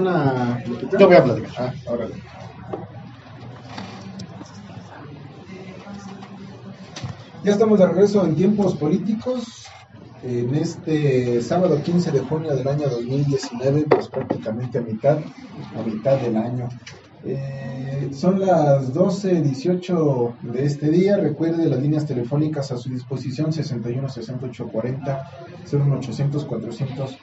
Yo voy a platicar. Órale. Ya estamos de regreso en tiempos políticos. En este sábado 15 de junio del año 2019, pues prácticamente a mitad del año. Son las 12:18 de este día. Recuerde las líneas telefónicas a su disposición: 61 68 40 01800 400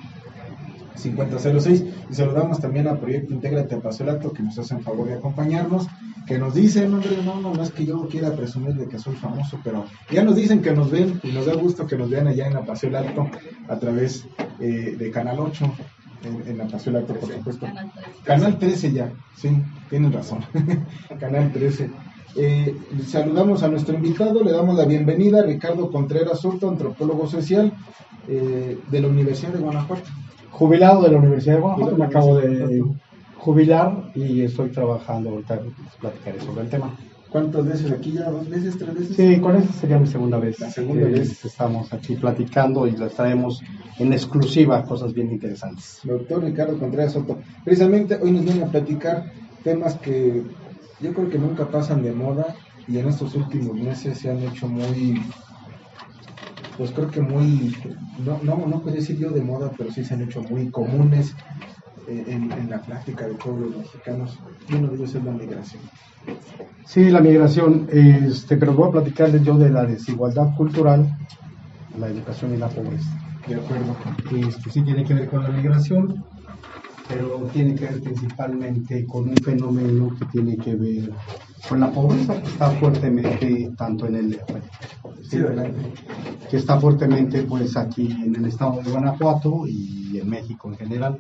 5006, y saludamos también a Proyecto Intégrate Apacelato, que nos hacen favor de acompañarnos, que nos dicen, hombre, no es que yo quiera presumir de que soy famoso, pero ya nos dicen que nos ven, y nos da gusto que nos vean allá en Apacelato a través de Canal 8, en Apacelato, por supuesto. Canal 13 ya, sí, tienen razón, Canal 13. Saludamos a nuestro invitado, le damos la bienvenida a Ricardo Contreras Hurto, antropólogo social de la Universidad de Guanajuato. Jubilado de la Universidad de Guanajuato, me acabo de jubilar y estoy trabajando, ahorita les platicaré sobre el tema. ¿Cuántas veces aquí ya? ¿2 veces, 3 veces? Sí, con esta sería mi segunda vez. La segunda vez. Estamos aquí platicando y les traemos en exclusiva cosas bien interesantes. Doctor Ricardo Contreras Soto, precisamente hoy nos viene a platicar temas que yo creo que nunca pasan de moda y en estos últimos meses se han hecho muy... pues creo que muy, no puedo decir yo de moda, pero sí se han hecho muy comunes en la práctica de todos los mexicanos, y uno de ellos es la migración. Sí, la migración, pero voy a platicarles yo de la desigualdad cultural, la educación y la pobreza. De acuerdo. Sí tiene que ver con la migración, pero tiene que ver principalmente con un fenómeno que tiene que ver con la pobreza, que está fuertemente tanto en el... Sí, adelante. Que está fuertemente pues aquí en el estado de Guanajuato y en México en general.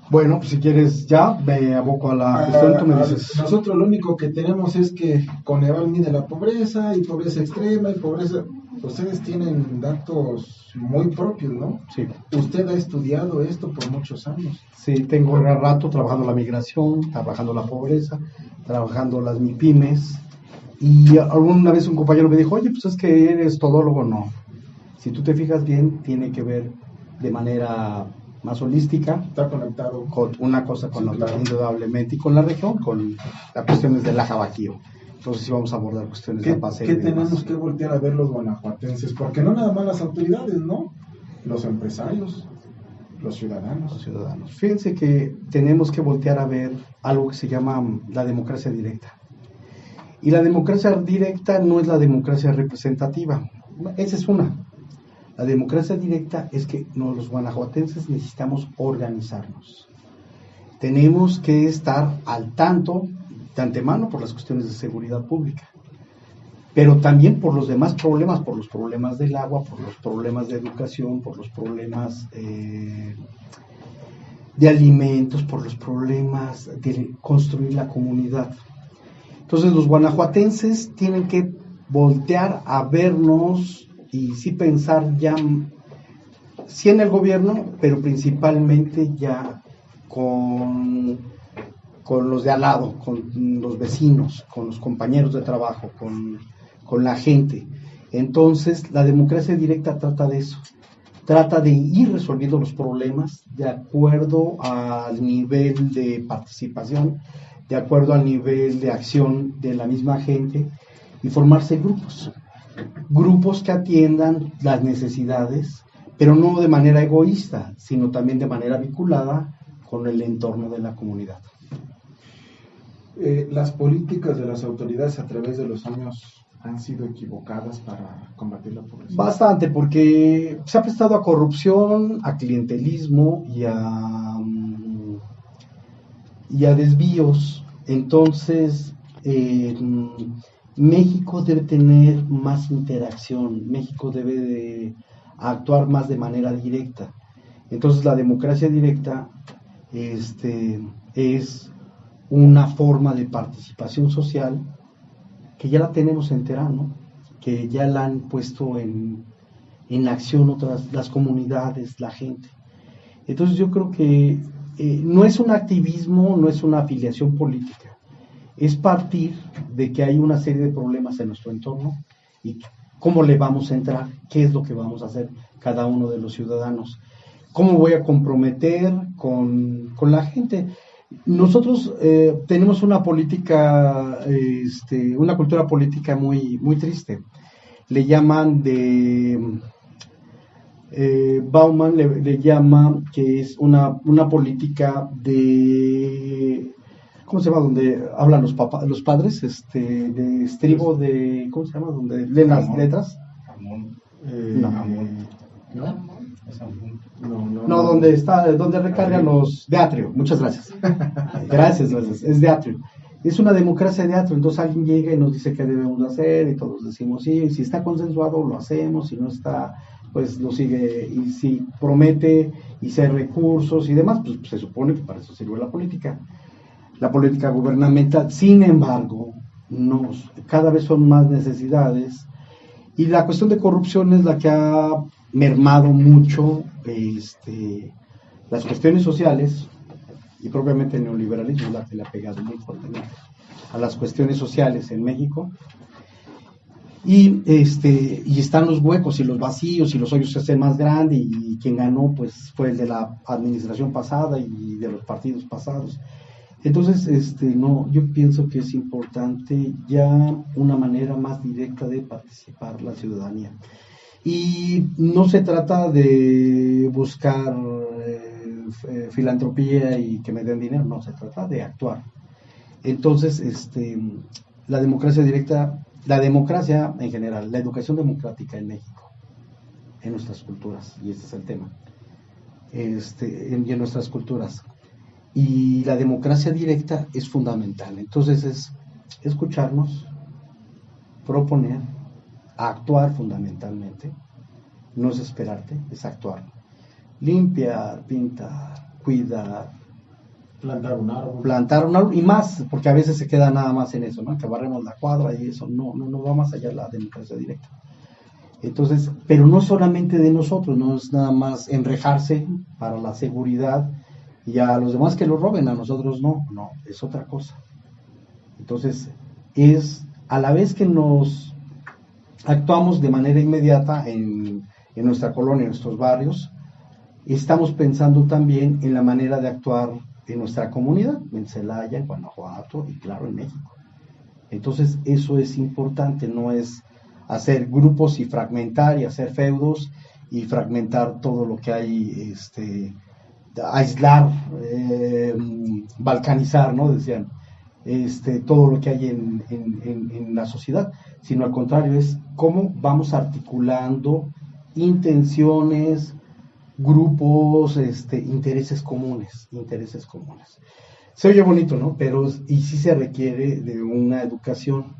Bueno, pues si quieres ya me aboco a la cuestión, tú me dices. Nosotros lo único que tenemos es que Coneval mide la pobreza y pobreza extrema y pobreza... Ustedes tienen datos muy propios, ¿no? Sí. Usted ha estudiado esto por muchos años. Sí, tengo un rato trabajando la migración, trabajando la pobreza, trabajando las MIPYMES. Y alguna vez un compañero me dijo, oye, pues es que eres todólogo. No. Si tú te fijas bien, tiene que ver de manera más holística. Está conectado. Con una cosa con la otra, indudablemente, y con la región, con las cuestiones del Laja Bajío. Entonces sí vamos a abordar cuestiones de base. ¿Qué tenemos que voltear a ver los guanajuatenses? Porque no nada más las autoridades, ¿no? Los empresarios, los ciudadanos. Fíjense que tenemos que voltear a ver algo que se llama la democracia directa. Y la democracia directa no es la democracia representativa. Esa es una. La democracia directa es que los guanajuatenses necesitamos organizarnos. Tenemos que estar al tanto de antemano por las cuestiones de seguridad pública, pero también por los demás problemas, por los problemas del agua, por los problemas de educación, por los problemas de alimentos, por los problemas de construir la comunidad. Entonces los guanajuatenses tienen que voltear a vernos y sí pensar ya, sí en el gobierno, pero principalmente ya con los de al lado, con los vecinos, con los compañeros de trabajo, con la gente. Entonces la democracia directa trata de eso, trata de ir resolviendo los problemas de acuerdo al nivel de participación, de acuerdo al nivel de acción de la misma gente, y formarse grupos que atiendan las necesidades, pero no de manera egoísta, sino también de manera vinculada con el entorno de la comunidad. Las políticas de las autoridades a través de los años han sido equivocadas para combatir la pobreza. Bastante, porque se ha prestado a corrupción, a clientelismo y a desvíos. Entonces, México debe tener más interacción, México debe de actuar más de manera directa. Entonces la democracia directa es una forma de participación social que ya la tenemos entera, ¿no? Que ya la han puesto en acción otras, las comunidades, la gente. Entonces yo creo que no es un activismo, no es una afiliación política, es partir de que hay una serie de problemas en nuestro entorno y cómo le vamos a entrar, qué es lo que vamos a hacer cada uno de los ciudadanos. ¿cómo voy a comprometer con la gente? Nosotros tenemos una política, una cultura política muy, muy triste. Le llaman Bauman le llama que es una política de, ¿cómo se llama? Donde hablan los padres, de estribo, de, ¿cómo se llama? Donde leen las letras. No, donde recargan los de atrio. Muchas gracias. Gracias, es de atrio. Es una democracia de atrio, entonces alguien llega y nos dice qué debemos hacer y todos decimos sí, si está consensuado lo hacemos, si no está, pues lo sigue, y si promete y si hay recursos y demás, pues se supone que para eso sirve la política gubernamental. Sin embargo, cada vez son más necesidades y la cuestión de corrupción es la que ha mermado mucho las cuestiones sociales, y propiamente el neoliberalismo es la que le ha pegado muy fuertemente a las cuestiones sociales en México. Y están los huecos y los vacíos y los hoyos se hacen más grandes, y quien ganó pues fue el de la administración pasada y de los partidos pasados. Entonces, yo pienso que es importante ya una manera más directa de participar la ciudadanía. Y no se trata de buscar filantropía y que me den dinero, no, se trata de actuar. Entonces, la democracia directa, la democracia en general, la educación democrática en México, en nuestras culturas, y este es el tema, en nuestras culturas, y la democracia directa es fundamental. Entonces es escucharnos, proponer, actuar fundamentalmente, no es esperarte, es actuar. Limpiar, pintar, cuidar, plantar un árbol, y más, porque a veces se queda nada más en eso, ¿no? Que barremos la cuadra y eso, no va más allá de la democracia directa. Entonces, pero no solamente de nosotros, no es nada más enrejarse para la seguridad y a los demás que lo roben, a nosotros no, es otra cosa. Entonces, es a la vez que nos actuamos de manera inmediata en nuestra colonia, en nuestros barrios, estamos pensando también en la manera de actuar en nuestra comunidad, en Celaya, en Guanajuato y claro, en México. Entonces, eso es importante, no es hacer grupos y fragmentar y hacer feudos y fragmentar todo lo que hay, aislar, balcanizar, ¿no? Decían, todo lo que hay en la sociedad, sino al contrario, es cómo vamos articulando intenciones, grupos, intereses comunes. Se oye bonito, ¿no? Pero, y sí se requiere de una educación.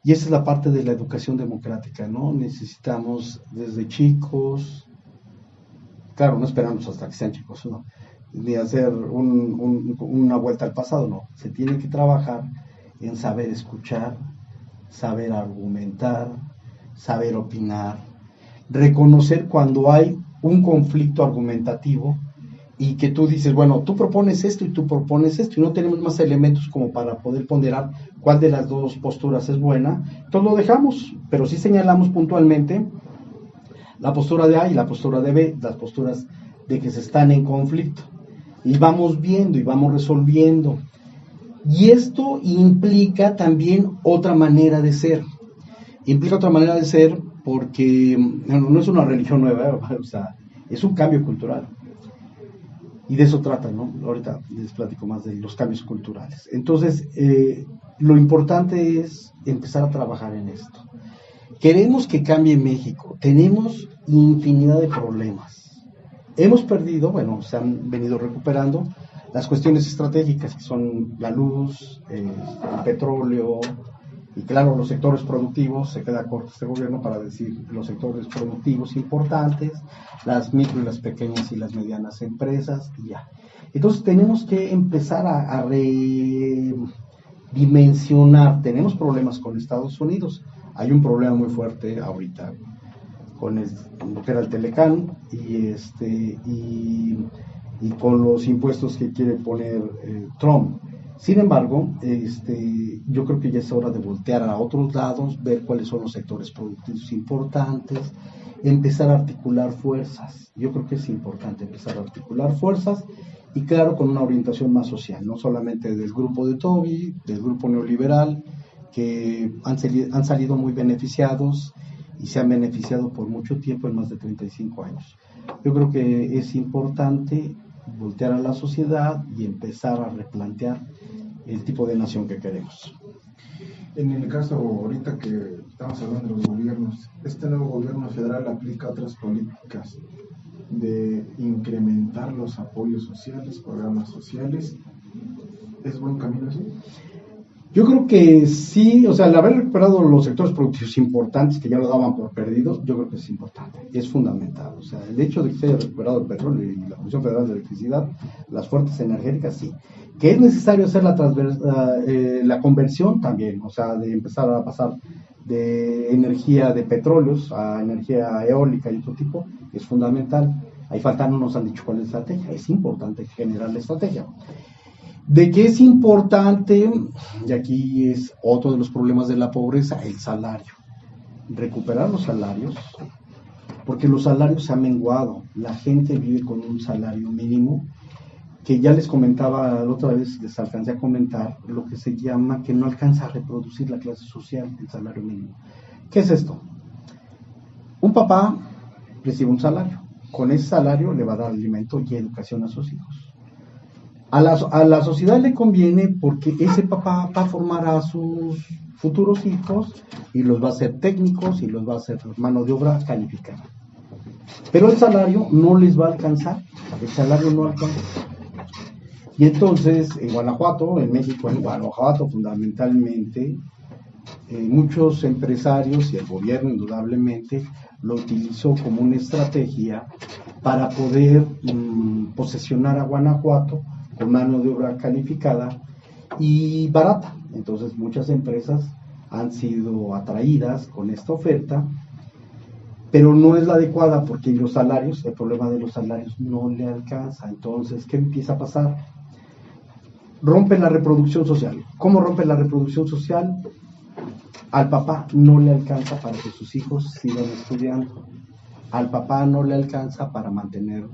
Y esa es la parte de la educación democrática, ¿no? Necesitamos desde chicos, claro, no esperamos hasta que sean chicos, ¿no? Ni hacer una vuelta al pasado, no. Se tiene que trabajar en saber escuchar, saber argumentar, saber opinar, reconocer cuando hay un conflicto argumentativo y que tú dices, bueno, tú propones esto y tú propones esto y no tenemos más elementos como para poder ponderar cuál de las dos posturas es buena, entonces lo dejamos, pero sí señalamos puntualmente la postura de A y la postura de B, las posturas de que se están en conflicto, y vamos viendo y vamos resolviendo. Y esto implica también otra manera de ser. Porque no es una religión nueva, o sea, es un cambio cultural. Y de eso trata, ¿no? Ahorita les platico más de los cambios culturales. Entonces, lo importante es empezar a trabajar en esto. Queremos que cambie México. Tenemos infinidad de problemas. Hemos perdido, se han venido recuperando las cuestiones estratégicas, que son la luz, el petróleo, y claro, los sectores productivos. Se queda corto este gobierno para decir los sectores productivos importantes, las micro y las pequeñas y las medianas empresas, y ya. Entonces tenemos que empezar a redimensionar. Tenemos problemas con Estados Unidos. Hay un problema muy fuerte ahorita con lo que era el Telecán y con los impuestos que quiere poner Trump. Sin embargo, yo creo que ya es hora de voltear a otros lados, ver cuáles son los sectores productivos importantes, empezar a articular fuerzas. Yo creo que es importante empezar a articular fuerzas y claro, con una orientación más social, no solamente del grupo de Toby, del grupo neoliberal, que han salido muy beneficiados y se han beneficiado por mucho tiempo, en más de 35 años. Yo creo que es importante voltear a la sociedad y empezar a replantear el tipo de nación que queremos. En el caso ahorita que estamos hablando de los gobiernos, este nuevo gobierno federal aplica otras políticas de incrementar los apoyos sociales, programas sociales. ¿Es buen camino eso? Yo creo que sí, o sea, el haber recuperado los sectores productivos importantes que ya lo daban por perdidos, yo creo que es importante, es fundamental. O sea, el hecho de que se haya recuperado el petróleo y la Comisión Federal de Electricidad, las fuentes energéticas, sí. Que es necesario hacer la conversión también, o sea, de empezar a pasar de energía de petróleos a energía eólica y otro tipo, es fundamental. Ahí faltan, no nos han dicho cuál es la estrategia, es importante generar la estrategia. De que es importante, y aquí es otro de los problemas de la pobreza, el salario. Recuperar los salarios, porque los salarios se han menguado. La gente vive con un salario mínimo, que ya les comentaba la otra vez, les alcancé a comentar, lo que se llama que no alcanza a reproducir la clase social, el salario mínimo. ¿Qué es esto? Un papá recibe un salario. Con ese salario le va a dar alimento y educación a sus hijos. A la sociedad le conviene porque ese papá va a formar a sus futuros hijos y los va a hacer técnicos y los va a hacer mano de obra calificada. Pero el salario no les va a alcanzar, el salario no alcanza. Y entonces en Guanajuato, en México, en Guanajuato fundamentalmente, muchos empresarios y el gobierno indudablemente lo utilizó como una estrategia para poder posesionar a Guanajuato con mano de obra calificada y barata. Entonces muchas empresas han sido atraídas con esta oferta, pero no es la adecuada porque los salarios, el problema de los salarios no le alcanza. Entonces, ¿qué empieza a pasar? Rompe la reproducción social. ¿Cómo rompe la reproducción social? Al papá no le alcanza para que sus hijos sigan estudiando. Al papá no le alcanza para mantener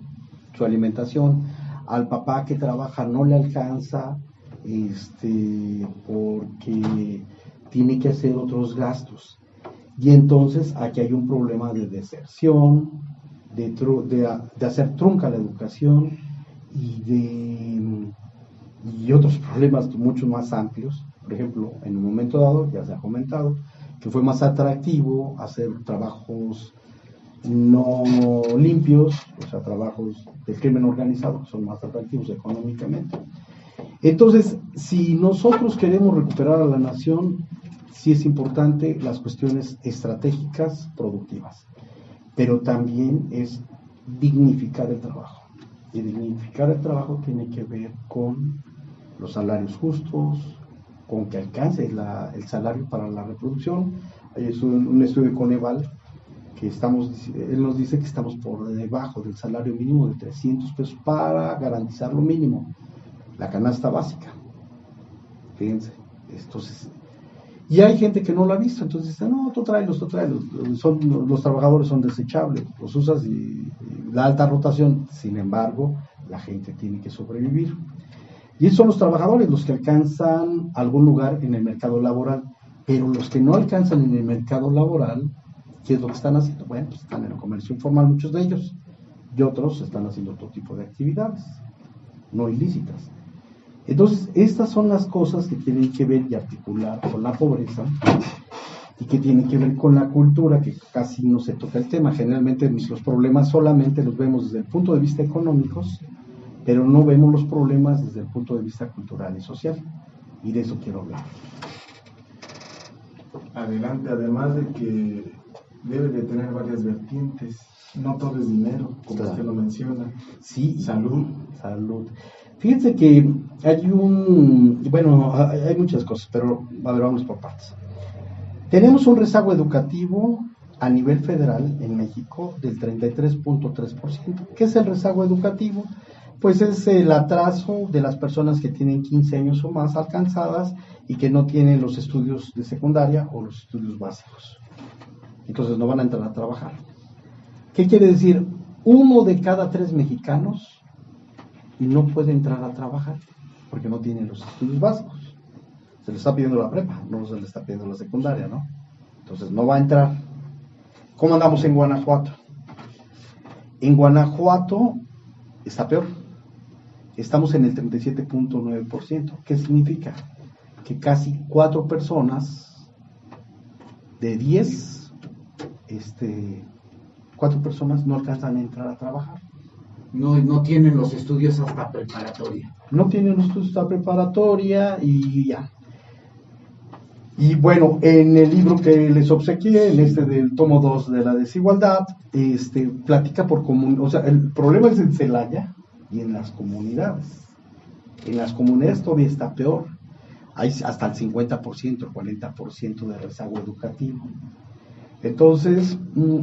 su alimentación. Al papá que trabaja no le alcanza porque tiene que hacer otros gastos. Y entonces aquí hay un problema de deserción, de hacer trunca la educación y otros problemas mucho más amplios. Por ejemplo, en un momento dado, ya se ha comentado, que fue más atractivo hacer trabajos no limpios, o sea, trabajos del crimen organizado, que son más atractivos económicamente. Entonces, si nosotros queremos recuperar a la nación, sí es importante las cuestiones estratégicas productivas, pero también es dignificar el trabajo. Y dignificar el trabajo tiene que ver con los salarios justos, con que alcance el salario para la reproducción. Hay un estudio con Coneval que él nos dice que estamos por debajo del salario mínimo de 300 pesos para garantizar lo mínimo, la canasta básica. Fíjense, entonces, y hay gente que no lo ha visto, entonces dice, no, tú tráelos, los trabajadores son desechables, los usas y la alta rotación. Sin embargo, la gente tiene que sobrevivir. Y esos son los trabajadores los que alcanzan algún lugar en el mercado laboral, pero los que no alcanzan en el mercado laboral, ¿qué es lo que están haciendo? Bueno, pues están en el comercio informal muchos de ellos, y otros están haciendo otro tipo de actividades no ilícitas. Entonces, estas son las cosas que tienen que ver y articular con la pobreza y que tienen que ver con la cultura, que casi no se toca el tema. Generalmente los problemas solamente los vemos desde el punto de vista económicos, pero no vemos los problemas desde el punto de vista cultural y social, y de eso quiero hablar. Adelante, además de que debe de tener varias vertientes, no todo es dinero, como claro. Usted lo menciona. Sí, salud. Fíjense que hay muchas cosas, pero a ver, vamos por partes. Tenemos un rezago educativo a nivel federal en México del 33.3%. ¿Qué es el rezago educativo? Pues es el atraso de las personas que tienen 15 años o más alcanzadas y que no tienen los estudios de secundaria o los estudios básicos. Entonces no van a entrar a trabajar. ¿Qué quiere decir? 1 de cada 3 mexicanos no puede entrar a trabajar porque no tiene los estudios básicos. Se le está pidiendo la prepa, no se le está pidiendo la secundaria, ¿no? Entonces no va a entrar. ¿Cómo andamos en Guanajuato? En Guanajuato está peor. Estamos en el 37.9%. ¿Qué significa? Que casi 4 personas de 10, 4 personas no alcanzan a entrar a trabajar. No tienen los estudios hasta preparatoria. No tienen los estudios hasta preparatoria y ya. Y bueno, en el libro que les obsequié, en del tomo 2 de la desigualdad, platica por comunidad. O sea, el problema es en Celaya y en las comunidades. En las comunidades todavía está peor. Hay hasta el 50%, el 40% de rezago educativo. Entonces,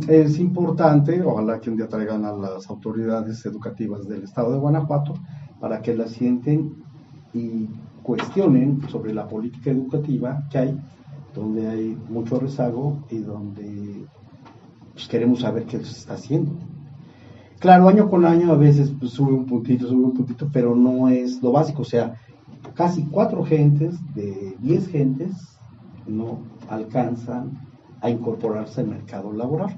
es importante, ojalá que un día traigan a las autoridades educativas del estado de Guanajuato para que las sienten y cuestionen sobre la política educativa que hay, donde hay mucho rezago y donde pues, queremos saber qué se está haciendo. Claro, año con año a veces pues, sube un puntito, pero no es lo básico. O sea, casi 4 gentes de 10 gentes no alcanzan a incorporarse al mercado laboral.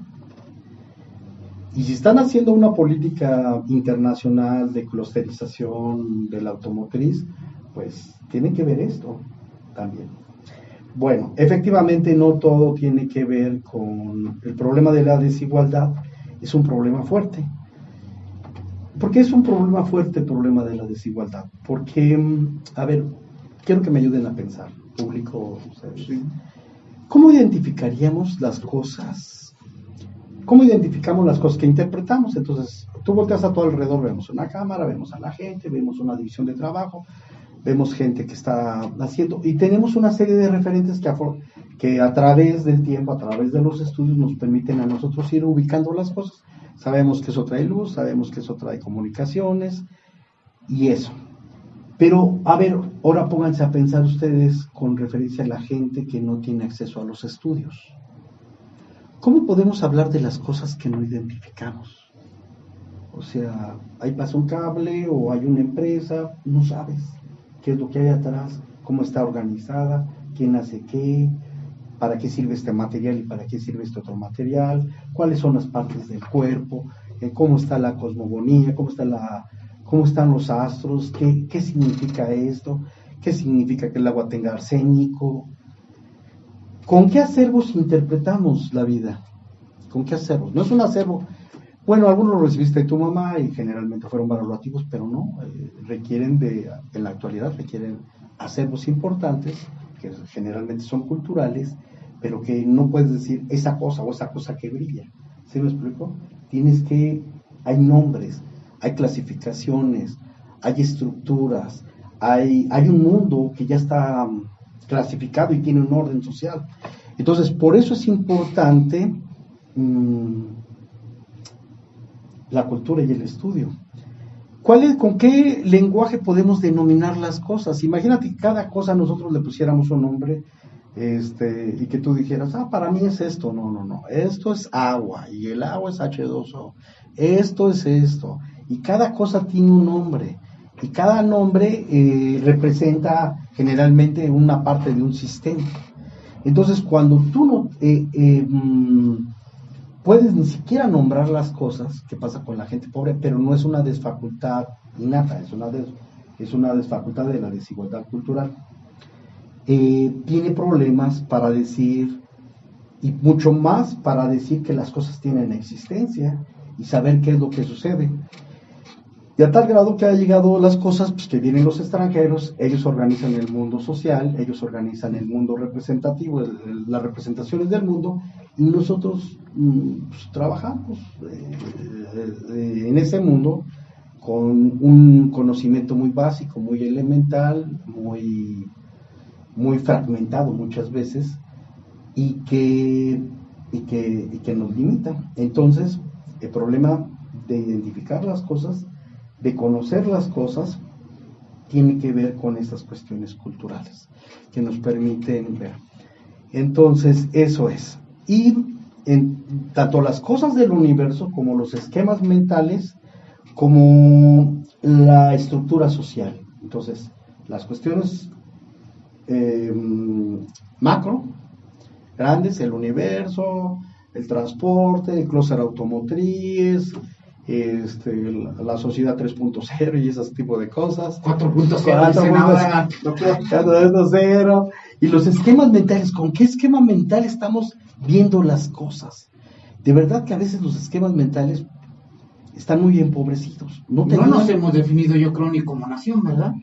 Y si están haciendo una política internacional de clusterización de la automotriz, pues tienen que ver esto también. Bueno, efectivamente no todo tiene que ver con el problema de la desigualdad, es un problema fuerte. ¿Por qué es un problema fuerte el problema de la desigualdad? Porque, a ver, quiero que me ayuden a pensar, público, ustedes. Sí. ¿Cómo identificaríamos las cosas? ¿Cómo identificamos las cosas que interpretamos? Entonces, tú volteas a todo alrededor, vemos una cámara, vemos a la gente, vemos una división de trabajo, vemos gente que está haciendo, y tenemos una serie de referentes que a través del tiempo, a través de los estudios, nos permiten a nosotros ir ubicando las cosas. Sabemos que eso trae luz, sabemos que eso trae comunicaciones, y eso. Pero, a ver, ahora pónganse a pensar ustedes con referencia a la gente que no tiene acceso a los estudios. ¿Cómo podemos hablar de las cosas que no identificamos? O sea, ahí pasa un cable o hay una empresa, no sabes qué es lo que hay atrás, cómo está organizada, quién hace qué, para qué sirve este material y para qué sirve este otro material, cuáles son las partes del cuerpo, cómo está la cosmogonía, cómo están los astros, qué significa esto, qué significa que el agua tenga arsénico. ¿Con qué acervos interpretamos la vida? ¿Con qué acervos? No es un acervo. Bueno, algunos lo recibiste de tu mamá y generalmente fueron valorativos, pero no, en la actualidad requieren acervos importantes, que generalmente son culturales, pero que no puedes decir esa cosa o esa cosa que brilla. ¿Sí me explico? Hay nombres, hay clasificaciones, hay estructuras, hay un mundo que ya está clasificado y tiene un orden social. Entonces, por eso es importante la cultura y el estudio. ¿Con qué lenguaje podemos denominar las cosas? Imagínate que cada cosa nosotros le pusiéramos un nombre y que tú dijeras, para mí es esto. No, esto es agua y el agua es H2O. Esto es esto. Y cada cosa tiene un nombre. Y cada nombre representa generalmente una parte de un sistema. Entonces, cuando tú no puedes ni siquiera nombrar las cosas, que pasa con la gente pobre, pero no es una desfacultad innata, es una desfacultad de la desigualdad cultural. Tiene problemas para decir, y mucho más para decir que las cosas tienen existencia y saber qué es lo que sucede. Y a tal grado que ha llegado las cosas, pues que vienen los extranjeros, ellos organizan el mundo social, ellos organizan el mundo representativo, las representaciones del mundo, y nosotros pues, trabajamos en ese mundo con un conocimiento muy básico, muy elemental, muy fragmentado muchas veces, y que nos limita. Entonces, el problema de identificar las cosas de conocer las cosas tiene que ver con estas cuestiones culturales que nos permiten ver. Entonces, eso es. Y tanto las cosas del universo como los esquemas mentales, como la estructura social. Entonces, las cuestiones macro, grandes, el universo, el transporte, el clúster automotriz, la sociedad 3.0 y ese tipo de cosas. 4.0 y los esquemas mentales. ¿Con qué esquema mental estamos viendo las cosas? De verdad que a veces los esquemas mentales están muy empobrecidos. No nos hemos definido, yo creo, ni como nación, ¿verdad?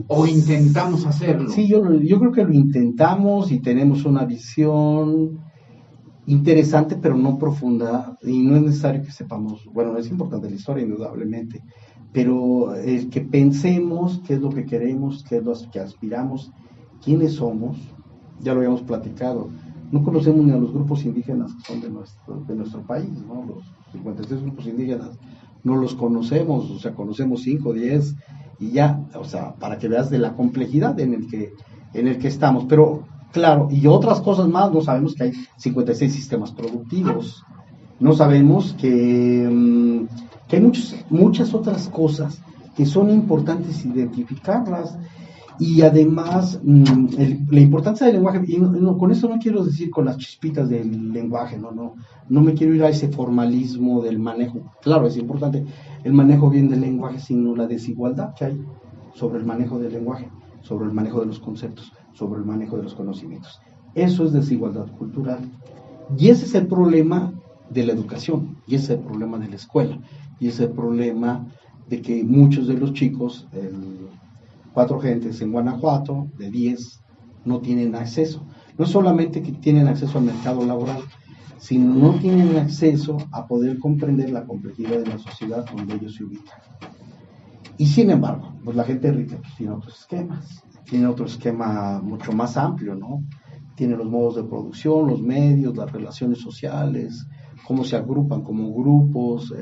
¿O intentamos hacerlo? Sí, yo creo que lo intentamos y tenemos una visión interesante, pero no profunda, y no es necesario que sepamos, bueno, es importante la historia, indudablemente, pero el que pensemos qué es lo que queremos, qué es lo que aspiramos, quiénes somos, ya lo habíamos platicado. No conocemos ni a los grupos indígenas que son de nuestro país, ¿no? Los 56 grupos indígenas no los conocemos, o sea, conocemos 5, 10 y ya, o sea, para que veas de la complejidad en el que estamos, pero claro, y otras cosas más, no sabemos que hay 56 sistemas productivos, no sabemos que hay muchas otras cosas que son importantes identificarlas. Y además, la importancia del lenguaje, y con eso no quiero decir con las chispitas del lenguaje, no me quiero ir a ese formalismo del manejo. Claro, es importante el manejo bien del lenguaje, sino la desigualdad que hay sobre el manejo del lenguaje, sobre el manejo de los conceptos, sobre el manejo de los conocimientos. Eso es desigualdad cultural. Y ese es el problema de la educación, y ese es el problema de la escuela, y ese es el problema de que muchos de los chicos, 4 gentes en Guanajuato, de 10, no tienen acceso. No solamente que tienen acceso al mercado laboral, sino no tienen acceso a poder comprender la complejidad de la sociedad donde ellos se ubican. Y sin embargo, pues la gente rica pues, tiene otros esquemas, tiene otro esquema mucho más amplio, ¿no? Tiene los modos de producción, los medios, las relaciones sociales, cómo se agrupan como grupos,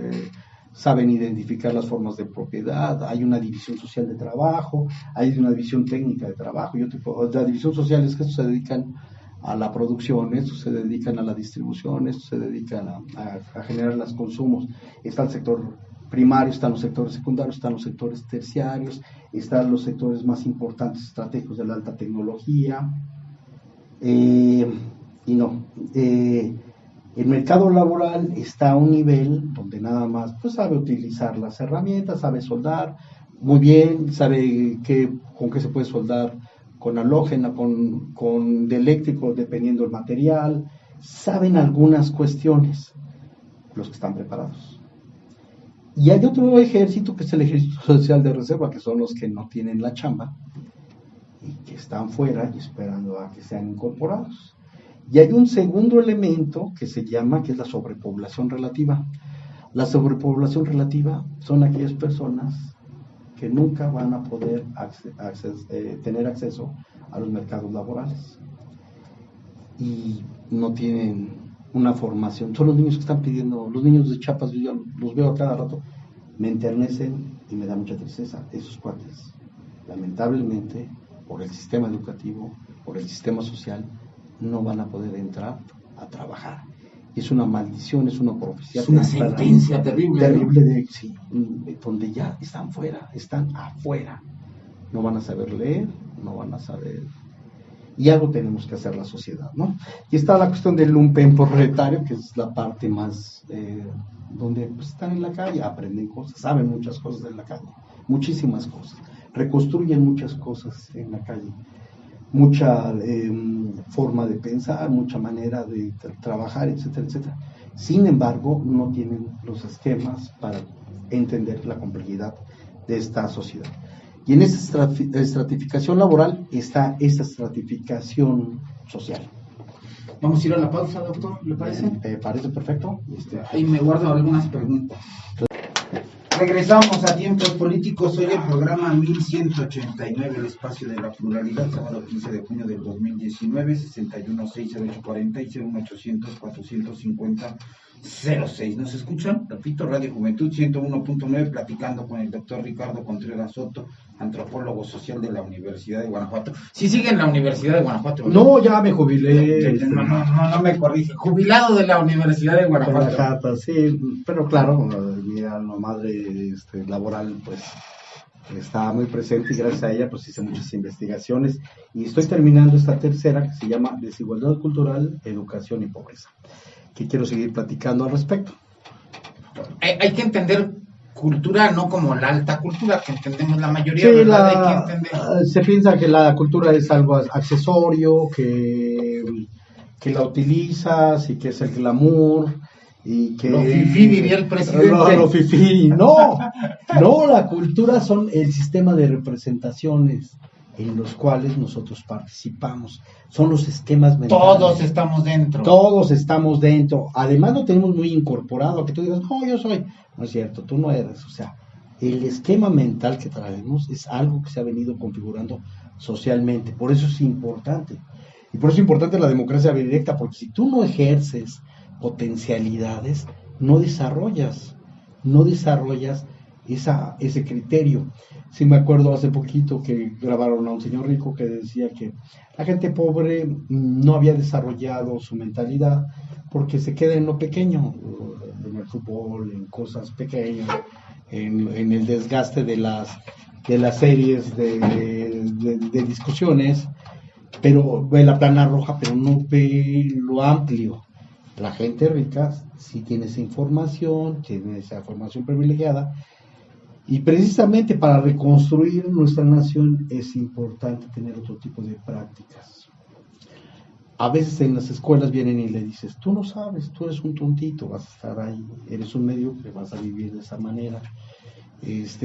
saben identificar las formas de propiedad, hay una división social de trabajo, hay una división técnica de trabajo, la división social es que estos se dedican a la producción, estos se dedican a la distribución, estos se dedican a generar los consumos. Está el sector primario, están los sectores secundarios, están los sectores terciarios, están los sectores más importantes estratégicos de la alta tecnología, el mercado laboral está a un nivel donde nada más pues sabe utilizar las herramientas, sabe soldar muy bien, sabe con qué se puede soldar, con halógena, con de eléctrico, dependiendo del material, saben algunas cuestiones, los que están preparados. Y hay otro ejército que es el ejército social de reserva, que son los que no tienen la chamba y que están fuera y esperando a que sean incorporados. Y hay un segundo elemento que se llama, que es la sobrepoblación relativa. La sobrepoblación relativa son aquellas personas que nunca van a poder tener acceso a los mercados laborales y no tienen una formación. Son los niños que están pidiendo, los niños de Chiapas, yo los veo a cada rato, me enternecen y me da mucha tristeza. Esos cuates, lamentablemente, por el sistema educativo, por el sistema social, no van a poder entrar a trabajar. Es una maldición, es una profecía. Es una sentencia terrible. Terrible, sí, donde ya están afuera. No van a saber leer, no van a saber. Y algo tenemos que hacer la sociedad, ¿no? Y está la cuestión del lumpen proletario, que es la parte más, donde pues, están en la calle, aprenden cosas, saben muchas cosas en la calle, muchísimas cosas, reconstruyen muchas cosas en la calle. Mucha forma de pensar, mucha manera de trabajar, etcétera, etcétera. Sin embargo, no tienen los esquemas para entender la complejidad de esta sociedad. Y en esta estratificación laboral está esta estratificación social. Vamos a ir a la pausa, doctor, ¿le parece? Me parece perfecto. Ahí me guardo algunas preguntas. Regresamos a Tiempos Políticos, hoy el programa 1189, el espacio de la pluralidad, sábado 15 de junio del 2019, 61-60840 y 01800-450 06. Nos escuchan, repito, Radio Juventud 101.9, platicando con el doctor Ricardo Contreras Soto, antropólogo social de la Universidad de Guanajuato. Si sigue en la Universidad de Guanajuato. No, ya me jubilé. No me corrige. Jubilado de la Universidad de Guanajuato. Sí, pero claro, mi alma madre laboral, pues está muy presente y gracias a ella pues hice muchas investigaciones y estoy terminando esta tercera que se llama Desigualdad Cultural, Educación y Pobreza, que quiero seguir platicando al respecto. Hay que entender cultura no como la alta cultura que entendemos la mayoría, sí, ¿verdad? Hay que entender. Se piensa que la cultura es algo accesorio, que la utilizas y que es el glamour y que lo fifí diría el presidente. Lo fifí, no, la cultura son el sistema de representaciones en los cuales nosotros participamos, son los esquemas mentales. Todos estamos dentro, además lo tenemos muy incorporado, a que tú digas, no, yo soy, no es cierto, tú no eres, o sea, el esquema mental que traemos es algo que se ha venido configurando socialmente, por eso es importante, y por eso es importante la democracia directa, porque si tú no ejerces potencialidades, no desarrollas ese criterio. Sí me acuerdo hace poquito que grabaron a un señor rico que decía que la gente pobre no había desarrollado su mentalidad porque se queda en lo pequeño, en el fútbol, en cosas pequeñas, en el desgaste de las series de discusiones, pero ve la plana roja, pero no ve lo amplio. La gente rica sí tiene esa información privilegiada, y precisamente para reconstruir nuestra nación es importante tener otro tipo de prácticas. A veces en las escuelas vienen y le dices, tú no sabes, tú eres un tontito, vas a estar ahí, eres un mediocre, vas a vivir de esa manera,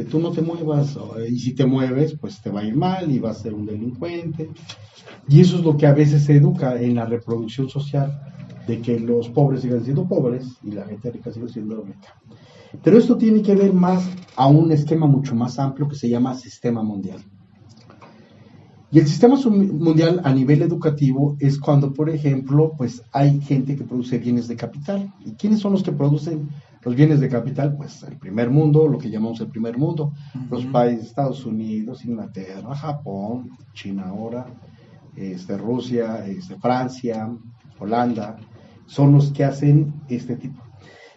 tú no te muevas, y si te mueves, pues te va a ir mal y vas a ser un delincuente. Y eso es lo que a veces se educa en la reproducción social, de que los pobres sigan siendo pobres y la gente rica siga siendo rica. Pero esto tiene que ver más a un esquema mucho más amplio que se llama sistema mundial. Y el sistema mundial a nivel educativo es cuando, por ejemplo, pues hay gente que produce bienes de capital. ¿Y quiénes son los que producen los bienes de capital? Pues el primer mundo, lo que llamamos el primer mundo, los países, Estados Unidos, Inglaterra, Japón, China ahora, Rusia, Francia, Holanda, son los que hacen este tipo.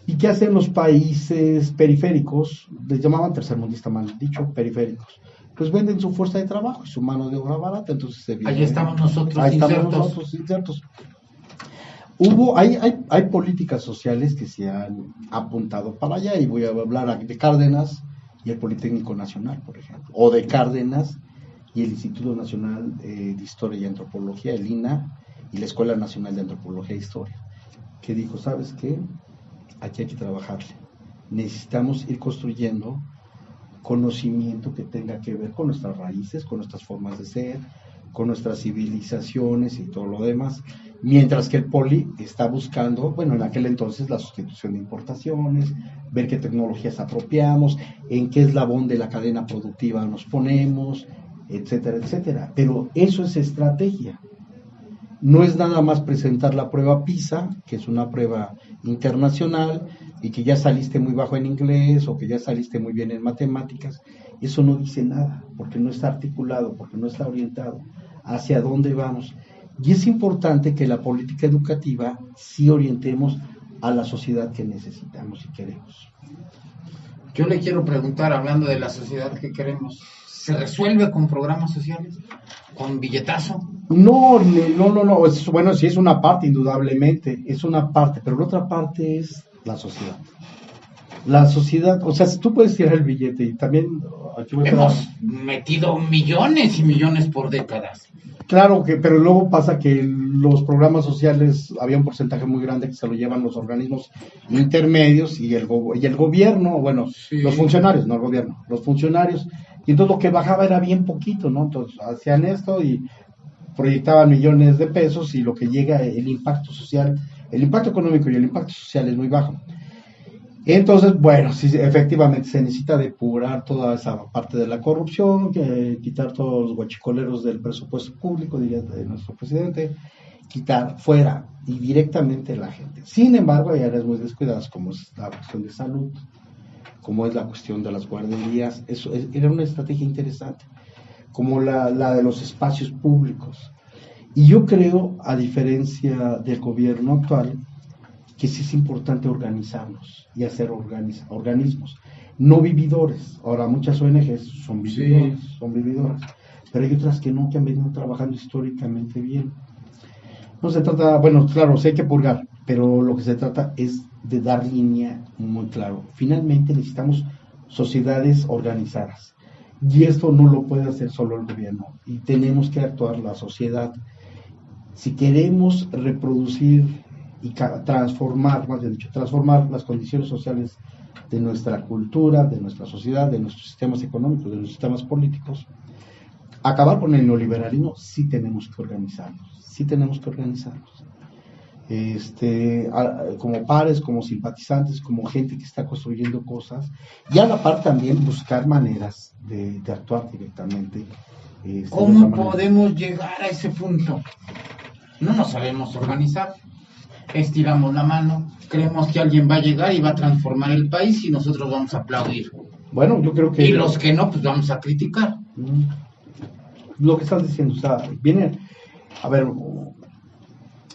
¿Y qué hacen los países periféricos? Les llamaban tercermundistas, mal dicho, periféricos. Pues venden su fuerza de trabajo y su mano de obra barata, entonces se viene. Ahí estamos nosotros insertos. Hay políticas sociales que se han apuntado para allá, y voy a hablar de Cárdenas y el Politécnico Nacional, por ejemplo, o de Cárdenas y el Instituto Nacional de Historia y Antropología, el INA, y la Escuela Nacional de Antropología e Historia, que dijo, ¿sabes qué? Aquí hay que trabajarle. Necesitamos ir construyendo conocimiento que tenga que ver con nuestras raíces, con nuestras formas de ser, con nuestras civilizaciones y todo lo demás, mientras que el Poli está buscando, bueno, en aquel entonces la sustitución de importaciones, ver qué tecnologías apropiamos, en qué eslabón de la cadena productiva nos ponemos, etcétera, etcétera. Pero eso es estrategia. No es nada más presentar la prueba PISA, que es una prueba internacional, y que ya saliste muy bajo en inglés o que ya saliste muy bien en matemáticas. Eso no dice nada, porque no está articulado, porque no está orientado hacia dónde vamos. Y es importante que la política educativa sí orientemos a la sociedad que necesitamos y queremos. Yo le quiero preguntar, hablando de la sociedad que queremos, ¿se resuelve con programas sociales? ¿Con billetazo? No, bueno, sí es una parte, indudablemente, es una parte, pero la otra parte es la sociedad. La sociedad, o sea, si tú puedes tirar el billete y también... Hemos metido millones y millones por décadas. Claro, pero luego pasa que los programas sociales, había un porcentaje muy grande que se lo llevan los organismos intermedios y el gobierno, bueno, sí. Los funcionarios, no el gobierno, los funcionarios, y entonces lo que bajaba era bien poquito, ¿no? Entonces hacían esto y proyectaban millones de pesos, y lo que llega, el impacto social, el impacto económico y el impacto social es muy bajo. Entonces, bueno, sí, efectivamente se necesita depurar toda esa parte de la corrupción, quitar todos los guachicoleros del presupuesto público, diría de nuestro presidente, quitar fuera y directamente la gente. Sin embargo, hay áreas muy descuidadas, como es la cuestión de salud, como es la cuestión de las guarderías. Era una estrategia interesante, como la de los espacios públicos. Y yo creo, a diferencia del gobierno actual, que sí es importante organizarnos y hacer organismos, no vividores. Ahora, muchas ONGs son vividoras, pero hay otras que no, que han venido trabajando históricamente bien. No se trata, bueno, claro, sí hay que purgar, pero lo que se trata es de dar línea muy claro. Finalmente necesitamos sociedades organizadas, y esto no lo puede hacer solo el gobierno, y tenemos que actuar la sociedad. Si queremos reproducir y transformar, más bien dicho, transformar las condiciones sociales de nuestra cultura, de nuestra sociedad, de nuestros sistemas económicos, de nuestros sistemas políticos, acabar con el neoliberalismo, sí tenemos que organizarnos. Como pares, como simpatizantes, como gente que está construyendo cosas, y a la par también buscar maneras de actuar directamente. ¿Cómo podemos llegar a ese punto? No nos sabemos organizar, estiramos la mano, creemos que alguien va a llegar y va a transformar el país y nosotros vamos a aplaudir. Bueno, yo creo que... Y los que no, pues vamos a criticar. Lo que estás diciendo, o sea, a ver,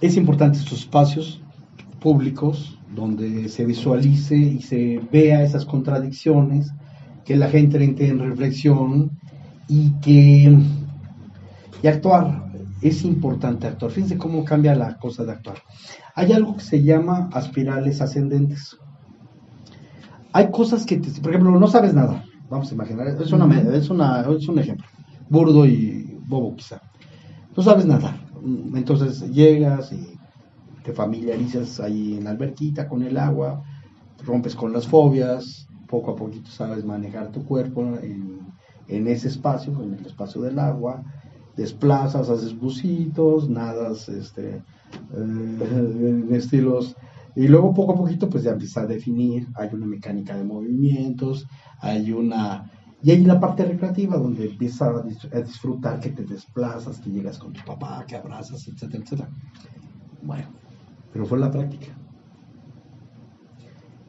es importante estos espacios públicos donde se visualice y se vea esas contradicciones, que la gente entre en reflexión y actuar. Es importante actuar. Fíjense cómo cambia la cosa de actuar. Hay algo que se llama espirales ascendentes. Hay cosas que, por ejemplo, no sabes nada. Vamos a imaginar, es un ejemplo, burdo y bobo quizá. No sabes nada. Entonces llegas y te familiarizas ahí en la alberquita con el agua, rompes con las fobias, poco a poquito sabes manejar tu cuerpo en ese espacio, en el espacio del agua. Desplazas, haces bucitos, nadas en estilos, y luego poco a poquito pues ya empieza a definir, hay una mecánica de movimientos, y hay la parte recreativa donde empiezas a disfrutar, que te desplazas, que llegas con tu papá, que abrazas, etcétera, etcétera. Bueno, pero fue la práctica.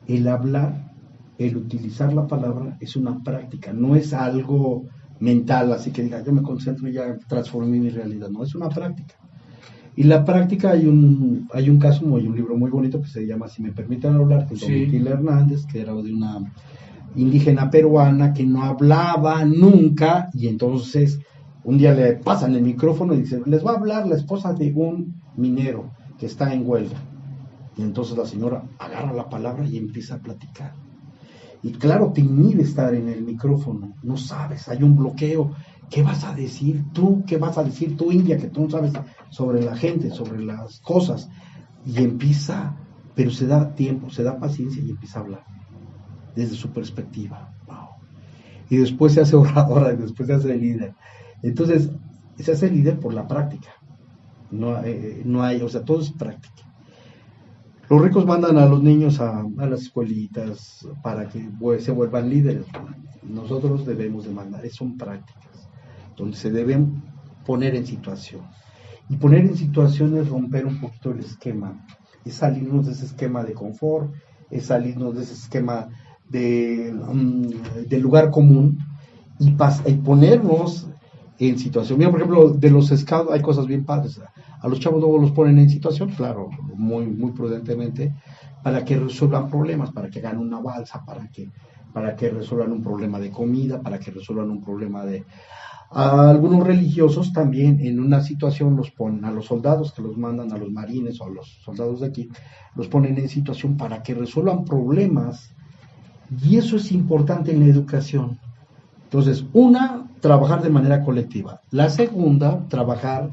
El hablar, el utilizar la palabra es una práctica, no es algo mental, así que diga, yo me concentro y ya transformé mi realidad. No, es una práctica. Y la práctica, hay un caso, hay un libro muy bonito que se llama Si me permiten hablar, que es de Tila Hernández, que era de una indígena peruana que no hablaba nunca, y entonces un día le pasan el micrófono y dice, les va a hablar la esposa de un minero que está en huelga. Y entonces la señora agarra la palabra y empieza a platicar. Y claro, te inhibe estar en el micrófono, no sabes, hay un bloqueo. ¿Qué vas a decir tú? ¿Qué vas a decir tú, India, que tú no sabes sobre la gente, sobre las cosas? Y empieza, pero se da tiempo, se da paciencia y empieza a hablar desde su perspectiva. Wow. Y después se hace oradora, y después se hace líder. Entonces, se hace líder por la práctica. No hay, o sea, todo es práctica. Los ricos mandan a los niños a las escuelitas para que se vuelvan líderes. Nosotros debemos de mandar, son prácticas, donde se deben poner en situación. Y poner en situación es romper un poquito el esquema, es salirnos de ese esquema de confort, es salirnos de ese esquema de lugar común y ponernos en situación. Mira, por ejemplo, de los scouts hay cosas bien padres. A los chavos luego los ponen en situación, claro, muy, muy prudentemente, para que resuelvan problemas, para que hagan una balsa, para que resuelvan un problema de comida, para que resuelvan un problema de... algunos religiosos también en una situación los ponen, a los soldados que los mandan, a los marines o a los soldados de aquí, los ponen en situación para que resuelvan problemas, y eso es importante en la educación. Entonces, trabajar de manera colectiva. La segunda, trabajar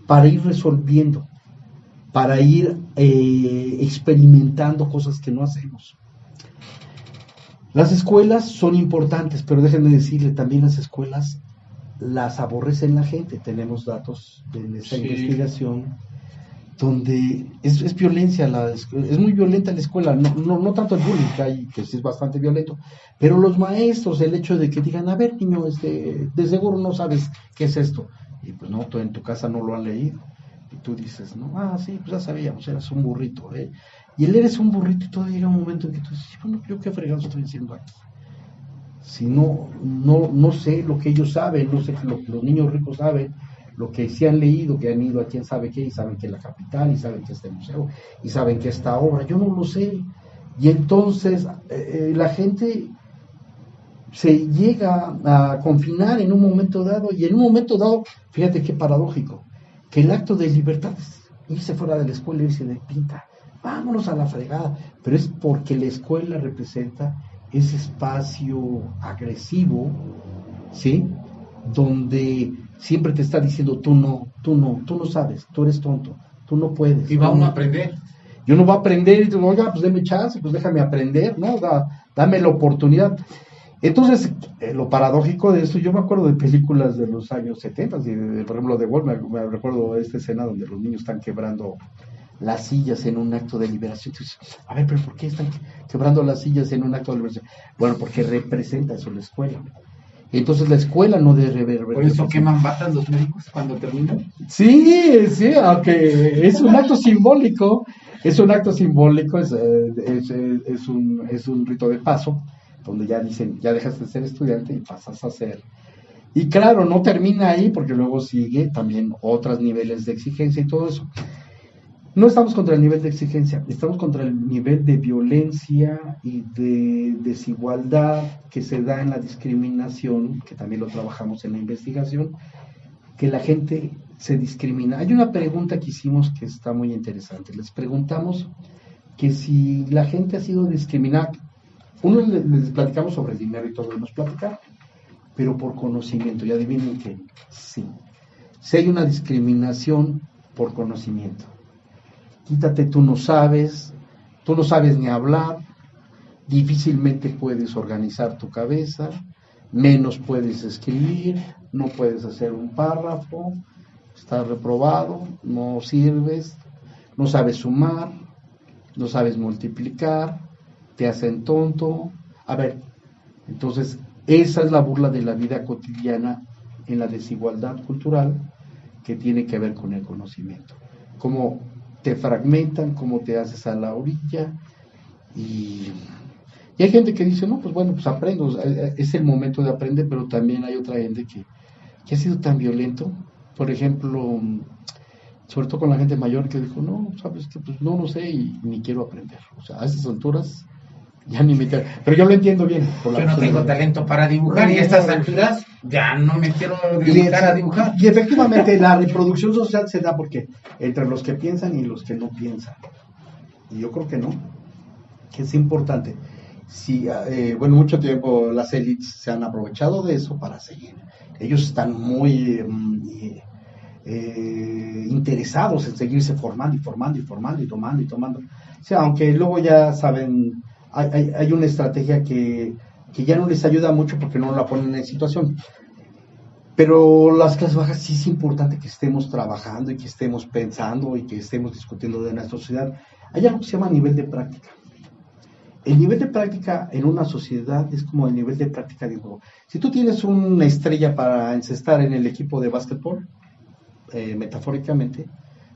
para ir resolviendo, para ir experimentando cosas que no hacemos. Las escuelas son importantes, pero déjenme decirle, también las escuelas las aborrecen la gente. Tenemos datos en esta investigación donde es violencia, es muy violenta la escuela, no tanto el bullying, que sí es bastante violento, pero los maestros, el hecho de que digan, a ver niño, de seguro no sabes qué es esto, y pues no, tú en tu casa no lo han leído. Y tú dices, no, sí, pues ya sabíamos, eras un burrito, ¿eh? Y él eres un burrito y todo llega un momento en que tú dices, bueno, ¿yo qué fregado estoy diciendo aquí? Si no sé lo que ellos saben, no sé lo que los niños ricos saben, lo que sí han leído, que han ido a quién sabe qué, y saben que es la capital, y saben que este museo, y saben que esta obra, yo no lo sé. Y entonces la gente se llega a confinar en un momento dado, y en un momento dado, fíjate qué paradójico, que el acto de libertad es irse fuera de la escuela, irse de pinta, vámonos a la fregada, pero es porque la escuela representa ese espacio agresivo, ¿sí? Donde siempre te está diciendo, tú no sabes, tú eres tonto, tú no puedes. Y va uno a aprender. Y uno va a aprender y tú, oiga, pues déme chance, pues déjame aprender, ¿no? Dame la oportunidad. Entonces, lo paradójico de esto, yo me acuerdo de películas de los años 70, por ejemplo, de Wall, me recuerdo esta escena donde los niños están quebrando las sillas en un acto de liberación. Entonces, a ver, pero ¿por qué están quebrando las sillas en un acto de liberación? Bueno, porque representa eso la escuela. Entonces la escuela no debe reverberar. ¿Por eso queman batas los médicos cuando terminan? Sí, aunque es un acto simbólico, es un rito de paso, donde ya dicen, ya dejas de ser estudiante y pasas a ser. Y claro, no termina ahí, porque luego sigue también otros niveles de exigencia y todo eso. No estamos contra el nivel de exigencia, estamos contra el nivel de violencia y de desigualdad que se da en la discriminación, que también lo trabajamos en la investigación, que la gente se discrimina. Hay una pregunta que hicimos que está muy interesante. Les preguntamos que si la gente ha sido discriminada, uno les platicamos sobre el dinero y todo, nos platicaron, pero por conocimiento, y adivinen que sí. Si hay una discriminación por conocimiento. Quítate, tú no sabes ni hablar, difícilmente puedes organizar tu cabeza, menos puedes escribir, no puedes hacer un párrafo, estás reprobado, no sirves, no sabes sumar, no sabes multiplicar, te hacen tonto. A ver, entonces esa es la burla de la vida cotidiana en la desigualdad cultural que tiene que ver con el conocimiento. Como te fragmentan, cómo te haces a la orilla, y hay gente que dice, no, pues bueno, pues aprendo, o sea, es el momento de aprender, pero también hay otra gente que ha sido tan violento, por ejemplo, sobre todo con la gente mayor que dijo, no, sabes que pues no sé y ni quiero aprender, o sea, a esas alturas ya ni me quiero, pero yo lo entiendo bien. Yo no tengo talento para dibujar y a estas alturas ya no me quiero dedicar a dibujar. Y efectivamente la reproducción social se da porque entre los que piensan y los que no piensan. Y yo creo que no, que es importante. Sí, bueno, mucho tiempo las élites se han aprovechado de eso para seguir. Ellos están muy interesados en seguirse formando y tomando. O sea, aunque luego ya saben, hay una estrategia que ya no les ayuda mucho porque no la ponen en situación. Pero las clases bajas sí es importante que estemos trabajando y que estemos pensando y que estemos discutiendo de nuestra sociedad. Hay algo que se llama nivel de práctica. El nivel de práctica en una sociedad es como el nivel de práctica de un juego. Si tú tienes una estrella para encestar en el equipo de básquetbol, metafóricamente,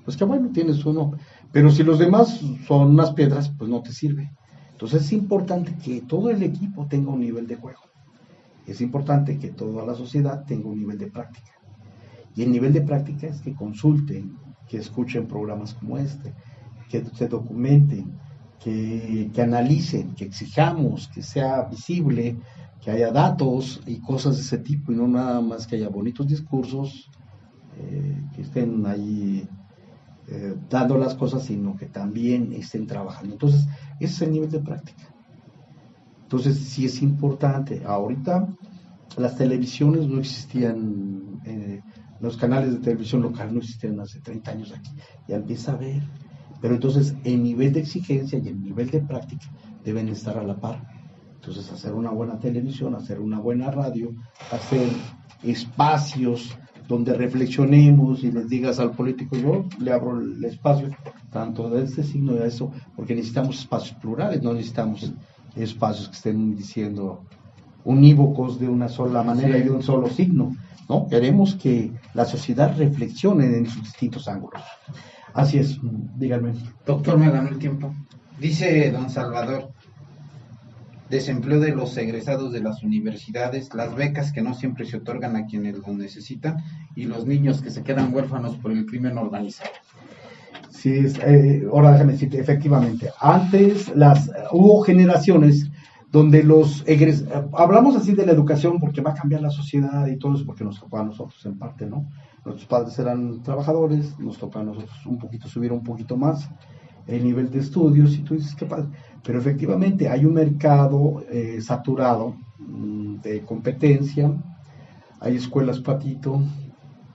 pues que bueno, tienes uno. Pero si los demás son unas piedras, pues no te sirve. Entonces es importante que todo el equipo tenga un nivel de juego. Es importante que toda la sociedad tenga un nivel de práctica. Y el nivel de práctica es que consulten, que escuchen programas como este, que se documenten, que analicen, que exijamos, que sea visible, que haya datos y cosas de ese tipo, y no nada más que haya bonitos discursos, que estén ahí dando las cosas, sino que también estén trabajando. Entonces, ese es el nivel de práctica. Entonces, sí es importante. Ahorita las televisiones no existían, los canales de televisión local no existían hace 30 años aquí. Ya empieza a ver. Pero entonces el nivel de exigencia y el nivel de práctica deben estar a la par. Entonces, hacer una buena televisión, hacer una buena radio, hacer espacios donde reflexionemos y les digas al político, yo le abro el espacio, tanto de este signo de eso, porque necesitamos espacios plurales, no necesitamos espacios que estén diciendo unívocos de una sola manera y de un solo signo, ¿no? Queremos que la sociedad reflexione en sus distintos ángulos. Así es, díganme. Doctor, me ganó el tiempo. Dice don Salvador, desempleo de los egresados de las universidades, las becas que no siempre se otorgan a quienes lo necesitan y los niños que se quedan huérfanos por el crimen organizado. Sí, ahora déjame decirte, efectivamente, antes hubo generaciones donde hablamos así de la educación porque va a cambiar la sociedad y todo eso porque nos tocó a nosotros en parte, ¿no? Nuestros padres eran trabajadores, nos tocó a nosotros subir un poquito más el nivel de estudios y tú dices qué padre, pero efectivamente hay un mercado saturado de competencia, hay escuelas patito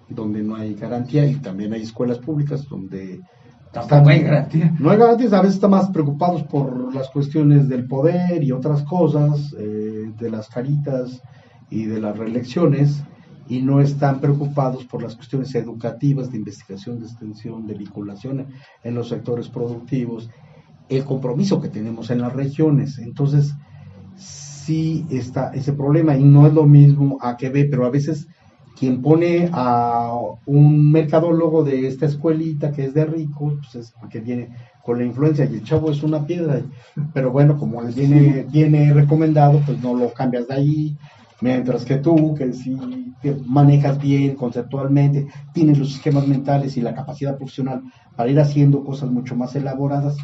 donde no hay garantía y también hay escuelas públicas donde tampoco hay garantía. No hay garantías, a veces están más preocupados por las cuestiones del poder y otras cosas, de las caritas y de las reelecciones, y no están preocupados por las cuestiones educativas, de investigación, de extensión, de vinculación en los sectores productivos, el compromiso que tenemos en las regiones. Entonces, sí está ese problema, y no es lo mismo A que B, pero a veces quien pone a un mercadólogo de esta escuelita que es de ricos, pues es porque viene con la influencia y el chavo es una piedra, pero bueno, como viene recomendado, pues no lo cambias de ahí, mientras que tú, que si te manejas bien conceptualmente, tienes los esquemas mentales y la capacidad profesional para ir haciendo cosas mucho más elaboradas,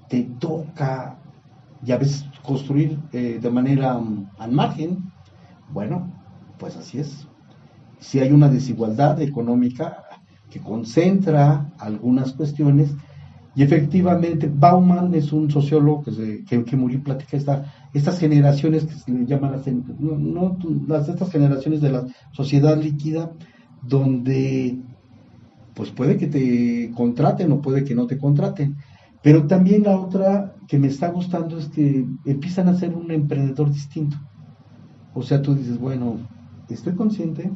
te toca y a veces construir de manera al margen. Bueno, pues así es. Si hay una desigualdad económica que concentra algunas cuestiones, y efectivamente Bauman es un sociólogo que murió y platica estas generaciones que se le llaman estas generaciones de la sociedad líquida, donde pues puede que te contraten o puede que no te contraten, pero también la otra que me está gustando es que empiezan a ser un emprendedor distinto. O sea, tú dices, bueno, estoy consciente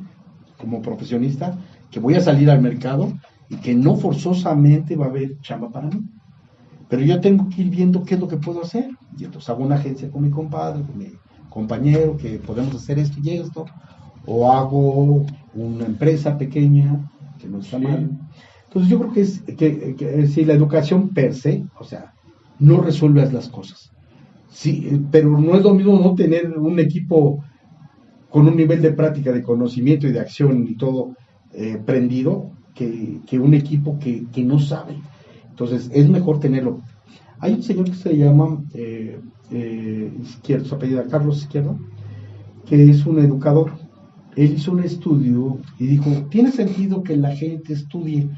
como profesionista que voy a salir al mercado y que no forzosamente va a haber chamba para mí, pero yo tengo que ir viendo qué es lo que puedo hacer, y entonces hago una agencia con mi compadre, con mi compañero, que podemos hacer esto y esto, o hago una empresa pequeña que no está mal. Entonces yo creo que si la educación per se, o sea, no resuelve las cosas, sí, pero no es lo mismo no tener un equipo con un nivel de práctica, de conocimiento y de acción y todo prendido, que un equipo que no sabe. Entonces es mejor tenerlo. Hay un señor que se llama Izquierdo, su apellido Carlos Izquierdo, que es un educador. Él hizo un estudio y dijo, ¿tiene sentido que la gente estudie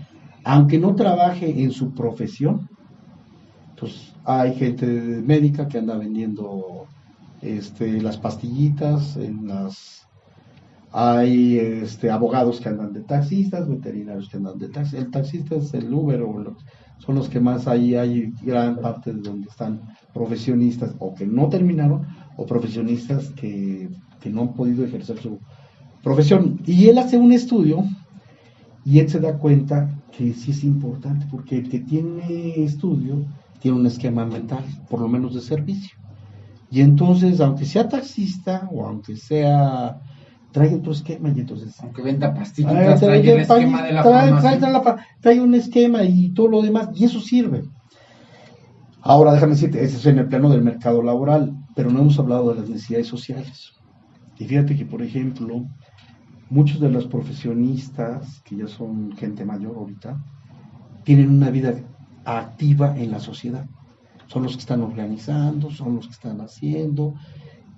aunque no trabaje en su profesión? Entonces hay gente médica que anda vendiendo las pastillitas, hay abogados que andan de taxistas, veterinarios que andan de taxistas. El taxista es el Uber, son los que más hay gran parte de donde están profesionistas o que no terminaron, o profesionistas que no han podido ejercer su profesión. Y él hace un estudio y él se da cuenta que sí es importante, porque el que tiene estudio tiene un esquema mental, por lo menos de servicio. Y entonces, aunque sea taxista o aunque sea, trae otro esquema, y entonces, aunque venda pastillitas, trae el esquema de la farmacia. Trae un esquema y todo lo demás, y eso sirve. Ahora, déjame decirte, ese es en el plano del mercado laboral, pero no hemos hablado de las necesidades sociales. Y fíjate que, por ejemplo, muchos de los profesionistas, que ya son gente mayor ahorita, tienen una vida activa en la sociedad. Son los que están organizando, son los que están haciendo,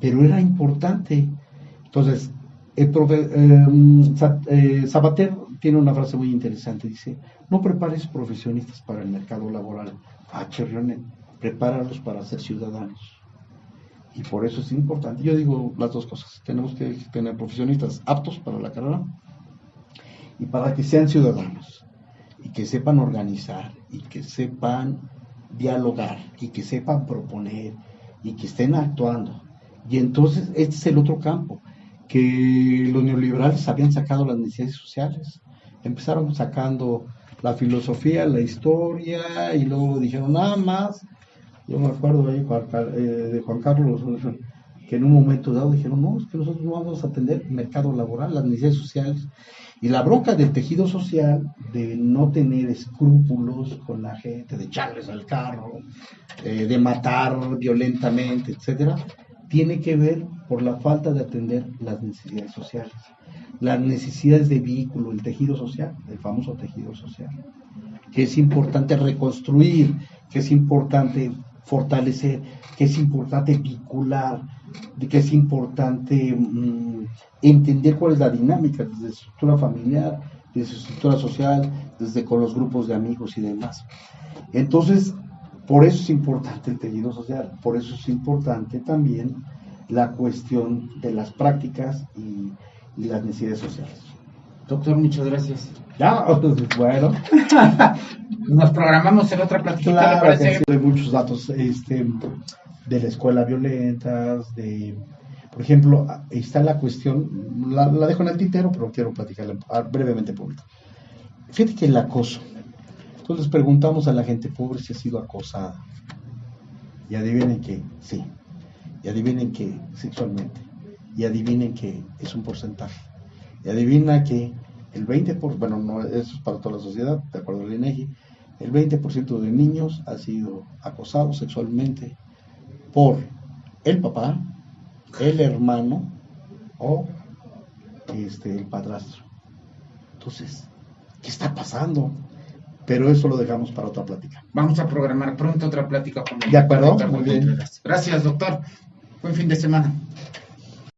pero era importante. Entonces, Sabater tiene una frase muy interesante, dice, no prepares profesionistas para el mercado laboral, prepáralos para ser ciudadanos. Y por eso es importante, yo digo las dos cosas, tenemos que tener profesionistas aptos para la carrera y para que sean ciudadanos, y que sepan organizar, y que sepan dialogar, y que sepan proponer, y que estén actuando. Y entonces este es el otro campo, que los neoliberales habían sacado las necesidades sociales, empezaron sacando la filosofía, la historia, y luego dijeron nada más. Yo me acuerdo ahí de Juan Carlos, que en un momento dado dijeron, no, es que nosotros no vamos a atender el mercado laboral, las necesidades sociales. Y la bronca del tejido social, de no tener escrúpulos con la gente, de echarles al carro, de matar violentamente, etcétera, tiene que ver por la falta de atender las necesidades sociales. Las necesidades de vínculo, el tejido social, el famoso tejido social, que es importante reconstruir, que es importante fortalecer, que es importante vincular, que es importante entender cuál es la dinámica desde su estructura familiar, desde su estructura social, desde con los grupos de amigos y demás. Entonces, por eso es importante el tejido social, por eso es importante también la cuestión de las prácticas y las necesidades sociales. Doctor, muchas gracias. Ya, bueno. Nos programamos en otra plática, Claro, ¿le parece? que hay muchos datos de la escuela violentas, por ejemplo, está la cuestión, la dejo en el tintero, pero quiero platicarla brevemente público. Fíjate que el acoso. Entonces preguntamos a la gente pobre si ha sido acosada. Y adivinen que sí. Y adivinen que sexualmente. Y adivinen que es un porcentaje. Y adivina que el 20%, bueno, no, eso es para toda la sociedad, de acuerdo al INEGI, el 20% de niños ha sido acosados sexualmente por el papá, el hermano o el padrastro. Entonces, ¿qué está pasando? Pero eso lo dejamos para otra plática. Vamos a programar pronto otra plática con el ¿De acuerdo? doctor. Muy bien. Gracias, doctor. Buen fin de semana.